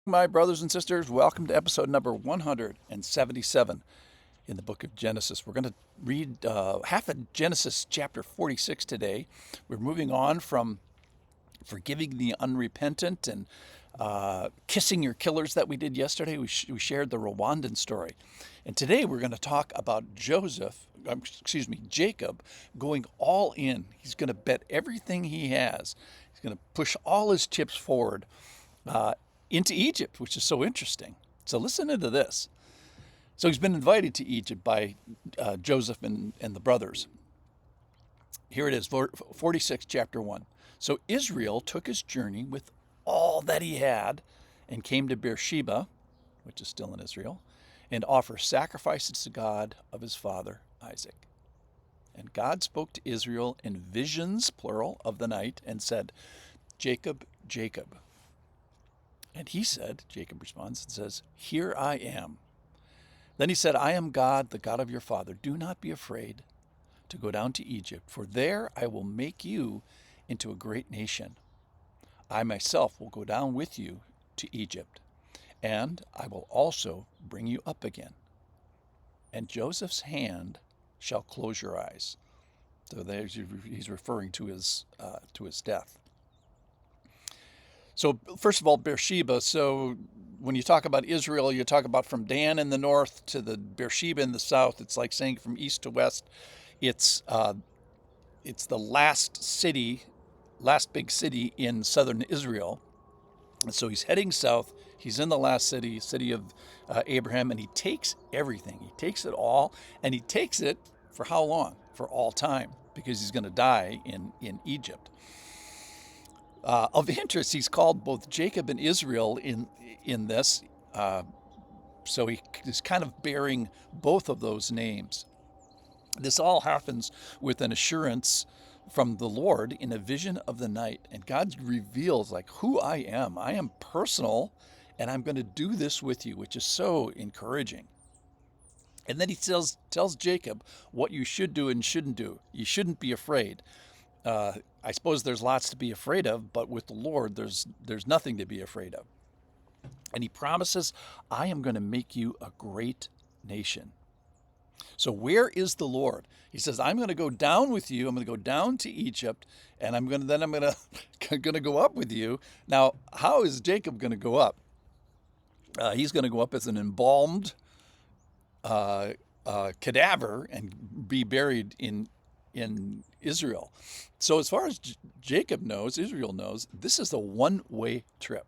My brothers and sisters, welcome to episode number 177 in the book of Genesis. We're going to read half of Genesis chapter 46 today. We're moving on from forgiving the unrepentant and kissing your killers that we did yesterday. We shared the Rwandan story. And today we're going to talk about Jacob going all in. He's going to bet everything he has. He's going to push all his chips forward into Egypt, which is so interesting. So listen into this. So he's been invited to Egypt by Joseph and the brothers. Here it is, 46, chapter 1. So Israel took his journey with all that he had and came to Beersheba, which is still in Israel, and offered sacrifices to God of his father Isaac. And God spoke to Israel in visions, plural, of the night, and said, Jacob, Jacob. And he said, Jacob responds and says, Here I am. Then he said, I am God, the God of your father. Do not be afraid to go down to Egypt, for there I will make you into a great nation. I myself will go down with you to Egypt, and I will also bring you up again. And Joseph's hand shall close your eyes. So there's, he's referring to his death. So first of all, Beersheba. So when you talk about Israel, you talk about from Dan in the north to the Beersheba in the south. It's like saying from east to west. It's the last big city in southern Israel. And so he's heading south. He's in the last city of Abraham, and he takes everything. He takes it all, and he takes it for how long? For all time, because he's going to die in Egypt. Of interest, he's called both Jacob and Israel in this, so he is kind of bearing both of those names. This all happens with an assurance from the Lord in a vision of the night, and God reveals like who I am. I am personal, and I'm going to do this with you, which is so encouraging. And then he tells Jacob what you should do and shouldn't do. You shouldn't be afraid. I suppose there's lots to be afraid of, but with the Lord, there's nothing to be afraid of. And he promises, I am going to make you a great nation. So where is the Lord? He says, I'm going to go down with you. I'm going to go down to Egypt, and I'm going to go up with you. Now, how is Jacob going to go up? He's going to go up as an embalmed cadaver and be buried in Israel. So as far as Jacob knows, Israel knows, this is a one-way trip.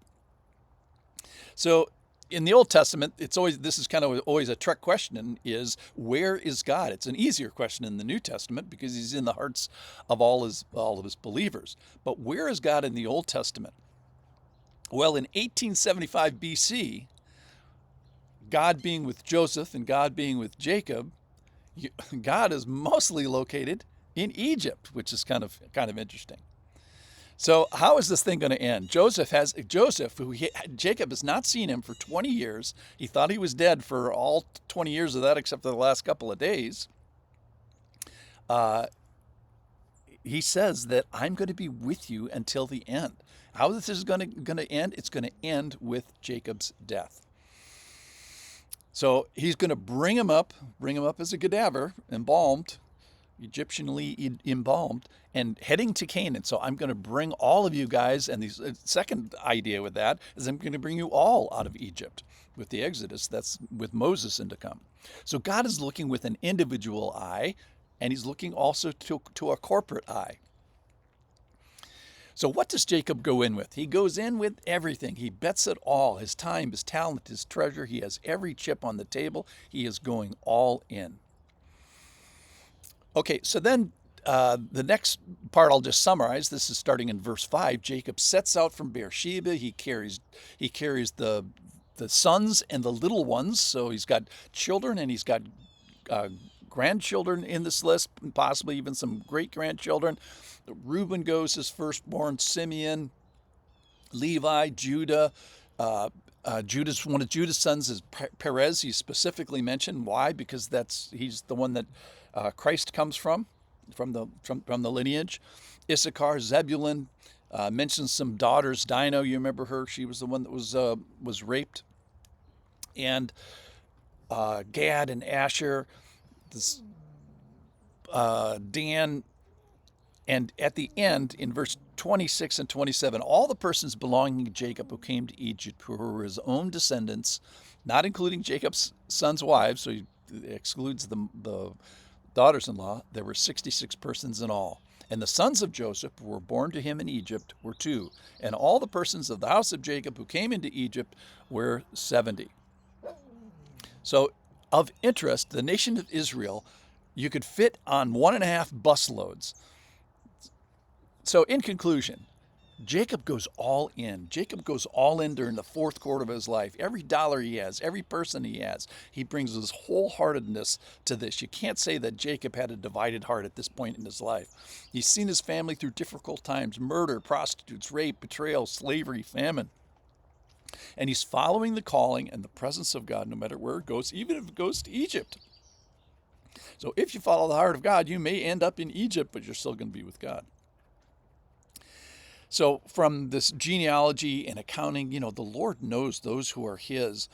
So in the Old Testament, this is kind of always a trick question, is where is God? It's an easier question in the New Testament because he's in the hearts of all of his believers. But where is God in the Old Testament? Well, in 1875 BC, God being with Joseph and God being with Jacob, God is mostly located in Egypt, which is kind of interesting. So how is this thing going to end? Jacob has not seen him for 20 years. He thought he was dead for all 20 years of that, except for the last couple of days. He says that I'm going to be with you until the end. How this is going to end? It's going to end with Jacob's death. So he's going to bring him up as a cadaver, embalmed, Egyptianly embalmed, and heading to Canaan. So I'm going to bring all of you guys, and the second idea with that is I'm going to bring you all out of Egypt with the Exodus. That's with Moses in to come. So God is looking with an individual eye, and he's looking also to a corporate eye. So what does Jacob go in with? He goes in with everything. He bets it all, his time, his talent, his treasure. He has every chip on the table. He is going all in. Okay, so then the next part I'll just summarize. This is starting in verse 5. Jacob sets out from Beersheba. He carries the sons and the little ones. So he's got children and he's got grandchildren in this list, possibly even some great-grandchildren. Reuben goes as firstborn, Simeon, Levi, Judah. One of Judah's sons is Perez. He's specifically mentioned. Why? Because he's the one that Christ comes from the lineage. Issachar, Zebulun, Mentions some daughters. Dino, you remember her? She was the one that was raped. And Gad and Asher, this, Dan, and at the end, in verse 26 and 27, all the persons belonging to Jacob who came to Egypt, who were his own descendants, not including Jacob's sons' wives, so he excludes the daughters in law, there were 66 persons in all. And the sons of Joseph who were born to him in Egypt were two. And all the persons of the house of Jacob who came into Egypt were 70. So, of interest, the nation of Israel, you could fit on 1.5 busloads. So, in conclusion, Jacob goes all in. Jacob goes all in during the fourth quarter of his life. Every dollar he has, every person he has, he brings his wholeheartedness to this. You can't say that Jacob had a divided heart at this point in his life. He's seen his family through difficult times: murder, prostitutes, rape, betrayal, slavery, famine. And he's following the calling and the presence of God no matter where it goes, even if it goes to Egypt. So if you follow the heart of God, you may end up in Egypt, but you're still going to be with God. So from this genealogy and accounting, the Lord knows those who are his.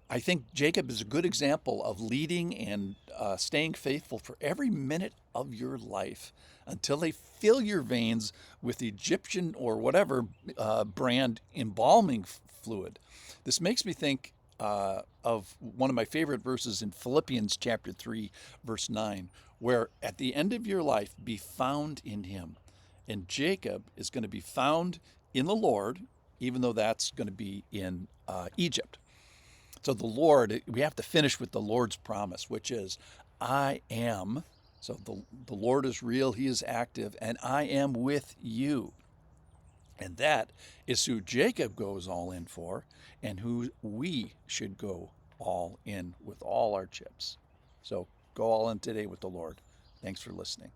I think Jacob is a good example of leading and staying faithful for every minute of your life until they fill your veins with Egyptian or whatever brand embalming fluid. This makes me think of one of my favorite verses in Philippians chapter 3, verse 9, where at the end of your life, be found in him. And Jacob is going to be found in the Lord, even though that's going to be in Egypt. So the Lord, we have to finish with the Lord's promise, which is, I am. So the Lord is real, he is active, and I am with you. And that is who Jacob goes all in for, and who we should go all in with all our chips. So go all in today with the Lord. Thanks for listening.